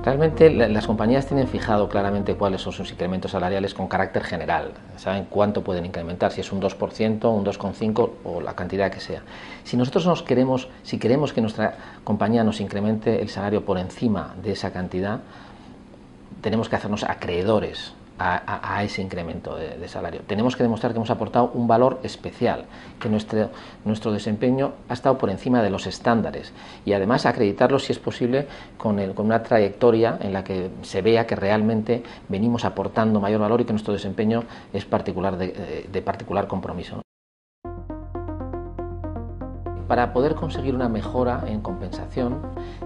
Realmente las compañías tienen fijado claramente cuáles son sus incrementos salariales con carácter general. Saben cuánto pueden incrementar, si es un 2%, un 2,5% o la cantidad que sea. Si nosotros si queremos que nuestra compañía nos incremente el salario por encima de esa cantidad, tenemos que hacernos acreedores a ese incremento de salario. Tenemos que demostrar que hemos aportado un valor especial, que nuestro desempeño ha estado por encima de los estándares y además acreditarlo, si es posible, con una trayectoria en la que se vea que realmente venimos aportando mayor valor y que nuestro desempeño es de particular compromiso. Para poder conseguir una mejora en compensación,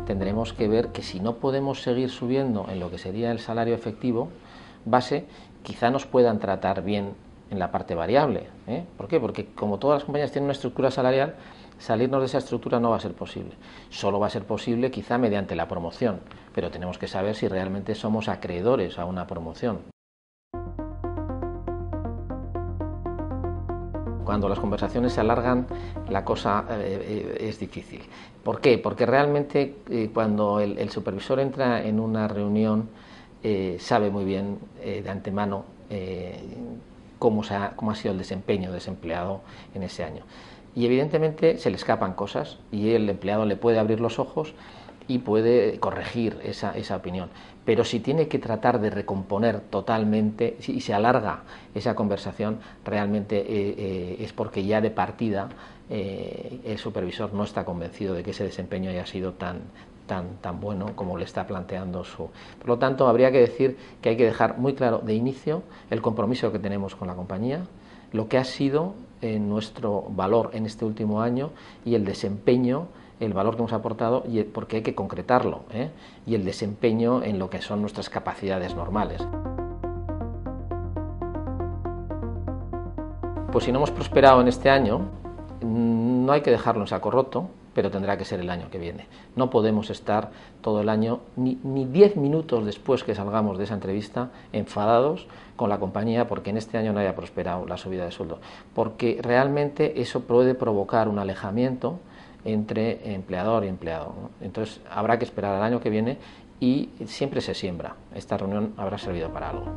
tendremos que ver que si no podemos seguir subiendo en lo que sería el salario efectivo base, quizá nos puedan tratar bien en la parte variable. ¿Por qué? Porque como todas las compañías tienen una estructura salarial, salirnos de esa estructura no va a ser posible. Solo va a ser posible quizá mediante la promoción, pero tenemos que saber si realmente somos acreedores a una promoción. Cuando las conversaciones se alargan, la cosa es difícil. ¿Por qué? Porque realmente cuando el supervisor entra en una reunión, sabe muy bien de antemano cómo ha sido el desempeño de ese empleado en ese año. Y evidentemente se le escapan cosas y el empleado le puede abrir los ojos y puede corregir esa opinión. Pero si tiene que tratar de recomponer totalmente y se alarga esa conversación, realmente es porque ya de partida el supervisor no está convencido de que ese desempeño haya sido tan bueno como le está planteando su. Por lo tanto, habría que decir que hay que dejar muy claro de inicio el compromiso que tenemos con la compañía, lo que ha sido nuestro valor en este último año y el desempeño, el valor que hemos aportado, porque hay que concretarlo, y el desempeño en lo que son nuestras capacidades normales. Pues si no hemos prosperado en este año, no hay que dejarlo en saco roto, pero tendrá que ser el año que viene. No podemos estar todo el año, ni 10 minutos después que salgamos de esa entrevista, enfadados con la compañía porque en este año no haya prosperado la subida de sueldo, porque realmente eso puede provocar un alejamiento entre empleador y empleado, ¿no? Entonces habrá que esperar al año que viene y siempre se siembra. Esta reunión habrá servido para algo.